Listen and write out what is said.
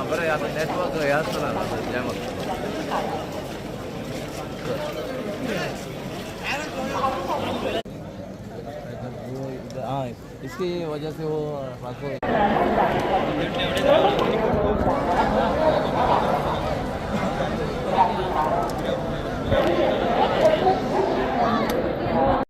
बरं आता नेटवर्क हे असतं ना त्यामुळे हाँ इसकी वजह से वो